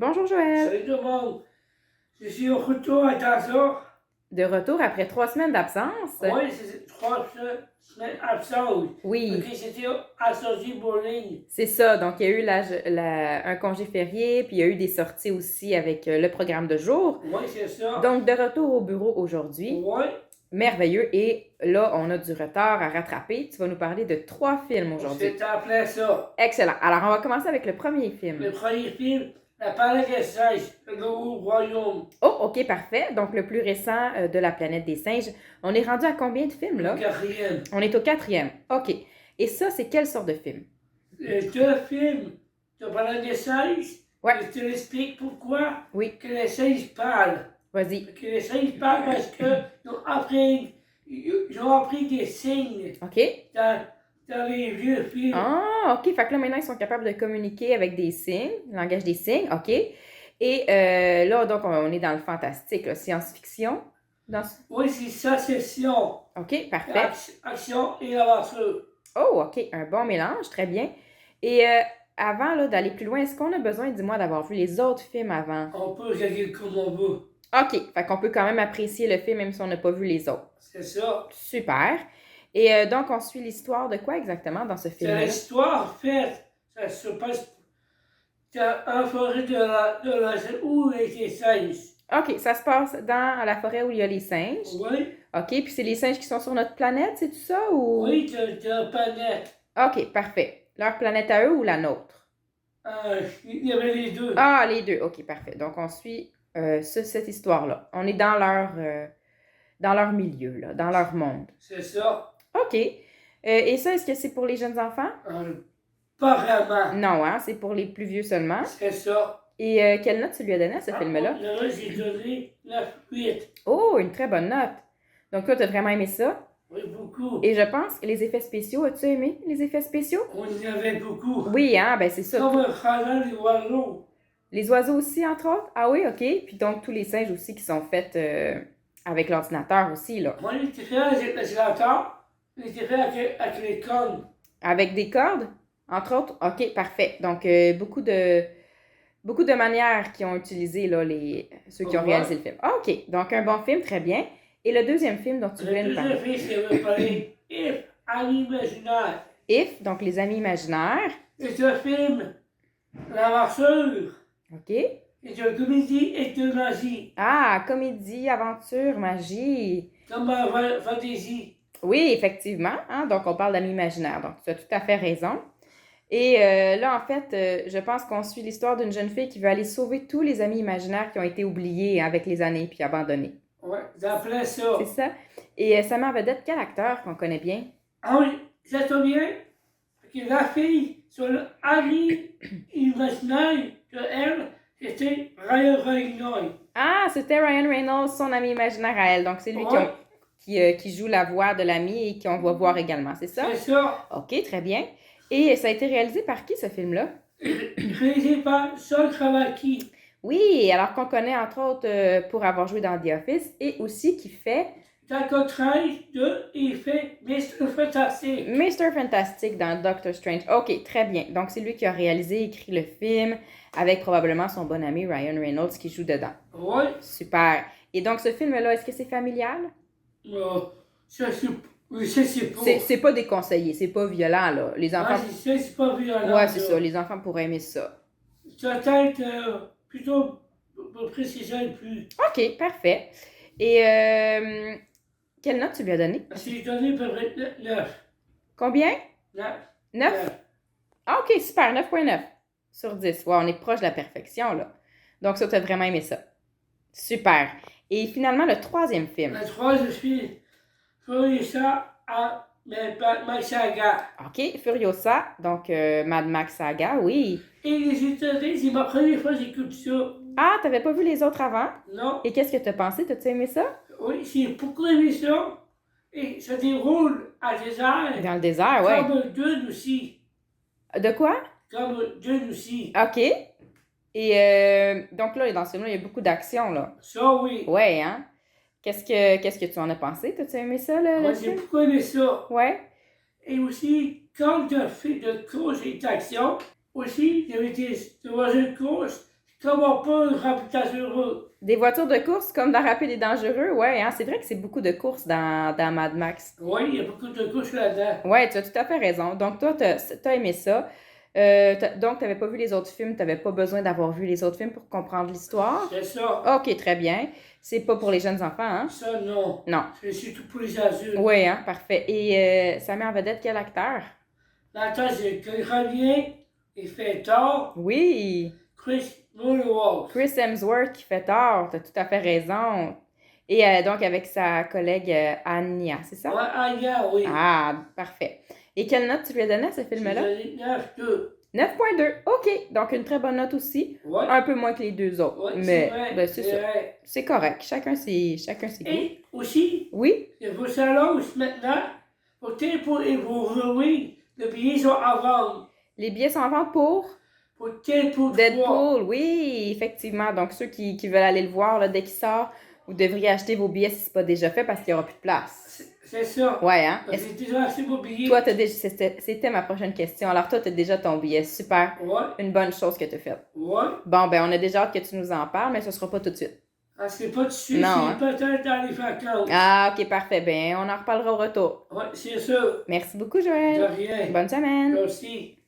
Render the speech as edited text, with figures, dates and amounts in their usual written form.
Bonjour Joël. Salut tout le monde. Je suis au retour à Tassar. De retour après 3 semaines d'absence. Oui, c'est 3 semaines absentes. Oui, Ok, c'était à sortie bowling. c'est ça. Donc, il y a eu un congé férié, puis il y a eu des sorties aussi avec le programme de jour. Oui, c'est ça. Donc, de retour au bureau aujourd'hui. Oui, Merveilleux. Et là, on a du retard à rattraper. Tu vas nous parler de 3 films aujourd'hui. c'est en plein ça. Excellent. Alors, on va commencer avec le premier Le film. premier film, La planète des singes, le nouveau royaume. Oh, OK, parfait. Donc, le plus récent de La planète des singes. On est rendu à combien de films, là? Le quatrième. On est au 4e. OK. Et ça, c'est quelle sorte de film? Les deux films de La planète des singes. Ouais. Je te l'explique pourquoi Oui, que les singes parlent. vas-y. Que les singes parlent parce qu'ils ont appris des signes OK. dans les vieux films. Ah, OK. Fait que là, maintenant, ils sont capables de communiquer avec des signes, le langage des signes. OK. Et là, donc, on est dans le fantastique, là, science-fiction. Oui, c'est ça, session. OK, parfait. Action et aventure. Oh, OK. Un bon mélange. Très bien. Et avant là, d'aller plus loin, est-ce qu'on a besoin, dis-moi, d'avoir vu les autres films avant? On peut regarder comme on veut. OK. Fait qu'on peut quand même apprécier le film même si on n'a pas vu les autres. C'est ça. Super. Et donc, on suit l'histoire de quoi exactement dans ce C'est film-là? l'histoire faite. Ça se passe dans un forêt de la où les singes. OK, ça se passe dans la forêt où il y a les singes. Oui, OK, puis c'est les singes qui sont sur notre planète, c'est tout ça ou? oui, de la planète. OK, parfait. Leur planète à eux ou la nôtre? Il y avait les deux. Ah, les deux. OK, parfait. Donc, on suit cette histoire-là. On est dans leur milieu, là, dans leur monde. C'est ça. OK. Et ça, est-ce que c'est pour les jeunes enfants? Pas vraiment. Non, hein, c'est pour les plus vieux seulement. C'est ça. Et quelle note tu lui as donné à ce film-là? Là, j'ai donné 9-8. Oh, une très bonne note. Donc, toi, tu as vraiment aimé ça? Oui, beaucoup. Et je pense que les effets spéciaux, as-tu aimé les effets spéciaux? On y avait beaucoup. Oui, hein, ben c'est ça. Comme un frelon des oiseaux. Les oiseaux aussi, entre autres? Ah oui, OK. Puis donc, tous les singes aussi qui sont faits avec l'ordinateur aussi, là. Moi, il était fait avec l'ordinateur. Il était fait avec les cornes. Avec des cordes, entre autres? OK, parfait. Donc, beaucoup de manières qui ont utilisé, là, ceux qui ont réalisé le film. Ah, OK. Donc, un bon film, très bien. Et le deuxième film dont tu voulais nous parler? Le deuxième film, c'est parler If, Amis imaginaires. If, donc les amis imaginaires. C'est un film d'aventure. OK. C'est une comédie et de magie. Ah, comédie, aventure, magie. Comme un fantasy. Oui, effectivement. Hein? Donc, on parle d'amis imaginaires. Donc, tu as tout à fait raison. Et là, en fait, je pense qu'on suit l'histoire d'une jeune fille qui veut aller sauver tous les amis imaginaires qui ont été oubliés avec les années puis abandonnés. Oui, ça plaît ça. C'est ça. Et ça met en vedette quel acteur qu'on connaît bien? Ah oui, ça tombe bien. Que la fille, sur l'ami imaginaire, que elle, c'était Ryan Reynolds. Ah, c'était Ryan Reynolds, son ami imaginaire à elle. Donc, c'est lui qui joue la voix de l'ami et qu'on va voir également, c'est ça? C'est ça. OK, très bien. Et ça a été réalisé par qui, ce film-là? Réalisé par Saul Kravaki. Oui, alors qu'on connaît entre autres pour avoir joué dans The Office et aussi qui fait D'accord, 13 il fait Mr. Fantastic. Mr. Fantastic dans Doctor Strange. OK, très bien. Donc, c'est lui qui a réalisé, écrit le film avec probablement son bon ami Ryan Reynolds qui joue dedans. Oui. Super. Et donc, ce film-là, est-ce que c'est familial? Ça, c'est pas. C'est pas déconseillé, c'est pas violent, là. Les enfants... c'est pas violent. Ouais, c'est ça. Les enfants pourraient aimer ça. Ça peut-être plutôt pour préciser plus. OK, parfait. Et quelle note tu lui as donné? J'ai donné à peu près 9. Combien? 9. 9? Ah, OK, super. 9.9 sur 10. Ouais, on est proche de la perfection, là. Donc, ça, tu as vraiment aimé ça. Super. Et finalement, le troisième film. Le troisième film, Furiosa à Mad Max Saga. OK, Furiosa, donc Mad Max Saga, oui. Et les États-Unis, c'est ma première fois que j'écoute ça. Ah, t'avais pas vu les autres avant? Non. Et qu'est-ce que t'as pensé? T'as-tu aimé ça? Oui, j'ai beaucoup aimé ça. Et ça déroule à désert. Dans le désert, ouais. Comme Dune aussi. De quoi? Comme Dune aussi. OK. Et donc là, dans ce film-là, il y a beaucoup d'action, là. Ça, oui. Ouais, hein? Qu'est-ce que tu en as pensé? T'as-tu aimé ça, le Moi, j'ai film? beaucoup aimé ça. Ouais. Et aussi, quand je fais de course et d'action, aussi, j'avais été dans une course Ça va pas remplir dangereux. Des voitures de course comme dans Rapide et Dangereux, ouais, hein, c'est vrai que c'est beaucoup de courses dans Mad Max. Oui, il y a beaucoup de couches là-dedans. Ouais, tu as tout à fait raison. Donc, toi, t'as aimé ça. Donc, tu n'avais pas vu les autres films, tu n'avais pas besoin d'avoir vu les autres films pour comprendre l'histoire. C'est ça. OK, très bien. C'est pas pour les jeunes enfants, hein? Ça, non. Non. C'est surtout pour les adultes. Oui, hein, parfait. Et ça met en vedette quel acteur? L'acteur, c'est qu'il revient, il fait tard. Oui, Chris Mulliwalk. Chris Hemsworth qui fait tort, tu as tout à fait raison. Et donc, avec sa collègue Anya, c'est ça? Ouais, Anya, oui. Ah, parfait. Et quelle note tu lui as donnée à ce film-là? J'ai donné 9-2. 9,2. OK. Donc, une très bonne note aussi. Ouais. Un peu moins que les deux autres. Ouais, mais c'est vrai. ben, c'est ça. Vrai. C'est correct. Chacun ses goûts. Et aussi, Oui? il vous annonce maintenant, pour Halloween, les billets sont à vendre. Les billets sont en vente pour Pour Deadpool 3. Deadpool. Oui, effectivement. Donc, ceux qui veulent aller le voir là, dès qu'il sort, vous devriez acheter vos billets si ce n'est pas déjà fait parce qu'il n'y aura plus de place. C'est ça. Ouais, hein? J'ai déjà acheté vos billets. Toi, c'était ma prochaine question. Alors, toi, tu as déjà ton billet. Super. Ouais. Une bonne chose que tu as faite. Ouais. Bon, ben, on a déjà hâte que tu nous en parles, mais ce ne sera pas tout de suite. Ah, c'est pas tout de suite, Non, c'est peut-être dans les vacances. Ah, OK, parfait. Ben, on en reparlera au retour. Ouais, c'est ça. Merci beaucoup, De Joël. rien. Bonne semaine. Merci.